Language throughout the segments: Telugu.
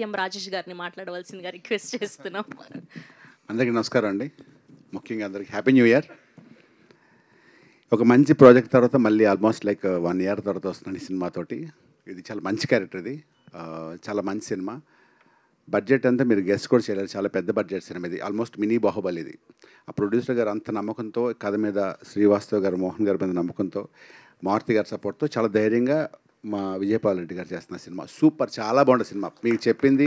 సత్యం రాజేష్ గారిని మాట్లాడవలసిందిగా రిక్వెస్ట్ చేస్తున్నాం. అందరికీ నమస్కారం అండి. ముఖ్యంగా అందరికీ హ్యాపీ న్యూ ఇయర్. ఒక మంచి ప్రాజెక్ట్ తర్వాత మళ్ళీ ఆల్మోస్ట్ లైక్ 1 ఇయర్ తర్వాత వస్తున్నాను ఈ సినిమాతోటి. ఇది చాలా మంచి క్యారెక్టర్, ఇది చాలా మంచి సినిమా. బడ్జెట్ అంతా మీరు గెస్ట్ కూడా చేయలేరు, చాలా పెద్ద బడ్జెట్ సినిమా ఇది, ఆల్మోస్ట్ మినీ బాహుబలి ఇది. ఆ ప్రొడ్యూసర్ గారు అంత నమ్మకంతో, కథ మీద శ్రీవాస్తవ్ గారు, మోహన్ గారి మీద నమ్మకంతో, మారుతి గారి సపోర్ట్తో చాలా ధైర్యంగా మా విజయపాల్ రెడ్డి గారు చేస్తున్న సినిమా సూపర్, చాలా బాగుంది సినిమా. మీకు చెప్పింది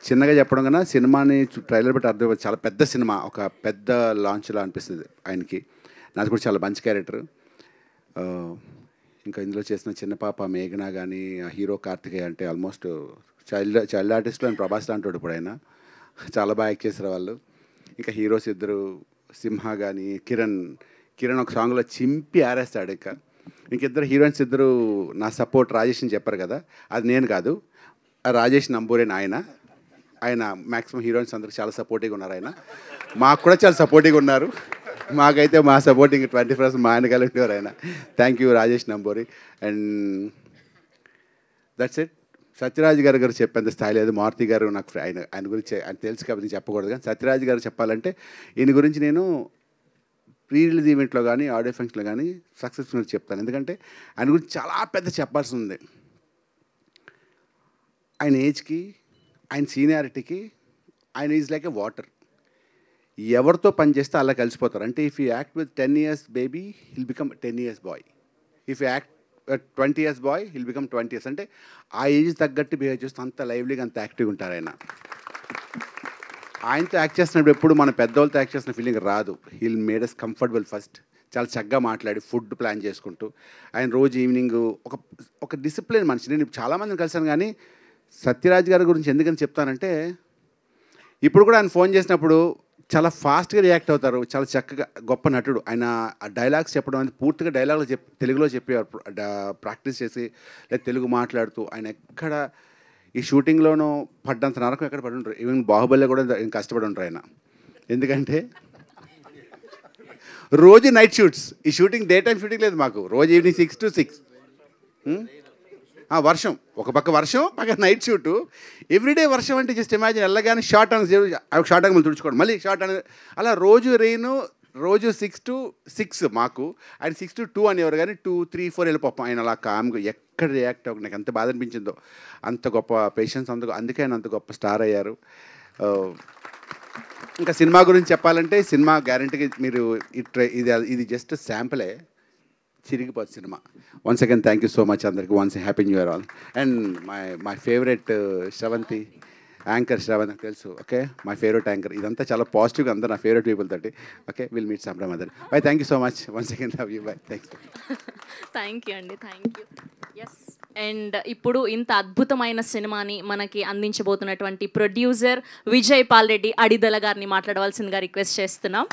చిన్నగా చెప్పడం కన్నా సినిమాని ట్రైలర్ బట్టి అర్థం, చాలా పెద్ద సినిమా, ఒక పెద్ద లాంచ్లా అనిపిస్తుంది ఆయనకి. నాది కూడా చాలా మంచి క్యారెక్టర్. ఇంకా ఇందులో చేసిన చిన్న పాప మేఘన కానీ, హీరో కార్తికేయ అంటే ఆల్మోస్ట్ చైల్డ్ ఆర్టిస్ట్లో ఆయన ప్రభాస్ లాంటి ఇప్పుడు ఆయన చాలా బాగా యాక్ట్ చేశారు వాళ్ళు. ఇంకా హీరోస్ ఇద్దరు సింహ కానీ, కిరణ్ ఒక సాంగ్లో చింపి ఆరేస్తాడు. ఇంకిద్దరు హీరోయిన్స్ ఇద్దరు నా సపోర్ట్ రాజేష్ అని చెప్పారు కదా, అది నేను కాదు, రాజేష్ నంబూరేని ఆయన మ్యాక్సిమం హీరోయిన్స్ అందరికి చాలా సపోర్టివ్గా ఉన్నారు. ఆయన మాకు కూడా చాలా సపోర్టివ్గా ఉన్నారు. మాకైతే మా సపోర్టింగ్ 20% మా ఆయన కలిపేవారు ఆయన. Thank you Rajesh Namburi. And that's it. Sathyaraj గారు చెప్పేంత స్థాయి లేదు. మారుతి గారు నాకు ఆయన గురించి ఆయన తెలుసు కాబట్టి చెప్పకూడదు, కానీ సత్యరాజ్ గారు చెప్పాలంటే ఈయన గురించి నేను ప్రీ రిలీజ్ ఈవెంట్లో కానీ, ఆడియో ఫంక్షన్లో కానీ సక్సెస్ఫుల్గా చెప్తాను. ఎందుకంటే ఆయన గురించి చాలా పెద్ద చెప్పాల్సి ఉంది. ఆయన ఏజ్కి, ఆయన సీనియారిటీకి ఆయన ఈజ్ లైక్ ఎ వాటర్. ఎవరితో పని చేస్తే అలా కలిసిపోతారు. అంటే if you act with 10 years baby he'll become 10 years boy. If you act 20 years boy he'll become 20 years. అంటే ఆ ఏజ్ తగ్గట్టు బిహేవ్ చేస్తూ అంత లైవ్లీగా, అంత యాక్టివ్గా ఉంటారు ఆయన. ఆయనతో యాక్ట్ చేస్తున్నప్పుడు ఎప్పుడు మన పెద్దవాళ్ళతో యాక్ట్ చేసిన ఫీలింగ్ రాదు. He'll made us comfortable first. చాలా చక్కగా మాట్లాడి ఫుడ్ ప్లాన్ చేసుకుంటూ ఆయన రోజు ఈవినింగ్ ఒక డిసిప్లిన్ మనిషి. నేను చాలామందిని కలిసాను, కానీ సత్యరాజ్ గారి గురించి ఎందుకని చెప్తానంటే, ఇప్పుడు కూడా ఆయన ఫోన్ చేసినప్పుడు చాలా ఫాస్ట్గా రియాక్ట్ అవుతారు, చాలా చక్కగా, గొప్ప నటుడు ఆయన. డైలాగ్స్ చెప్పడం అనేది పూర్తిగా డైలాగులు తెలుగులో చెప్పేవారు, ప్రాక్టీస్ చేసి లేదా తెలుగు మాట్లాడుతూ. ఆయన ఎక్కడ ఈ షూటింగ్లోనూ పడ్డంత నరకం ఎక్కడ పడి ఉంటారు. ఈవెన్ బాహుబలిలో కూడా కష్టపడి ఉంటారు ఆయన. ఎందుకంటే రోజు నైట్ షూట్స్, ఈ షూటింగ్ డే టైం షూటింగ్ లేదు మాకు, రోజు ఈవినింగ్ 6 to 6. వర్షం, ఒక పక్క వర్షం, పక్క నైట్ షూటు, ఎవ్రీడే వర్షం. అంటే జస్ట్ ఇమాజిన్, వెళ్ళగానే షార్ట్ అని షార్ట్ అని మళ్ళీ తుడుచుకోవడం, మళ్ళీ షార్ట్ అని, అలా రోజు రెయిన్, రోజు 6 to 6 మాకు. ఆయన 6 to 2 అనేవారు, కానీ 2, 3, 4 వెళ్ళిపోతాం. ఆయన అలా కామ్గా ఎక్కడ రియాక్ట్ అవ్వక నాకు ఎంత బాధ అనిపించిందో. అంత గొప్ప పేషెన్స్, అందుకే ఆయన అంత గొప్ప స్టార్ అయ్యారు. ఇంకా సినిమా గురించి చెప్పాలంటే, సినిమా గ్యారంటీగా మీరు ఇది జస్ట్ శాంపులే, చిరిగిపోతుంది cinema. Once again thank you so much అందరికి. Once happy new year all. And my favourite Sravanthi, anchor Sravanthi తెలుసు, ఓకే, మై ఫేవరెట్ యాంకర్. ఇదంతా చాలా పాజిటివ్గా, అందరూ నా ఫేవరెట్ పీపుల్ తోటి. Okay, will meet some time other. By, thank you so much. Once again love you. By, thank you. Thank you అండి, థ్యాంక్ యూ. ఎస్, అండ్ ఇప్పుడు ఇంత అద్భుతమైన సినిమాని మనకి అందించబోతున్నటువంటి ప్రొడ్యూసర్ విజయపాల్ రెడ్డి అడిదల గారిని మాట్లాడవలసిందిగా రిక్వెస్ట్ చేస్తున్నాం.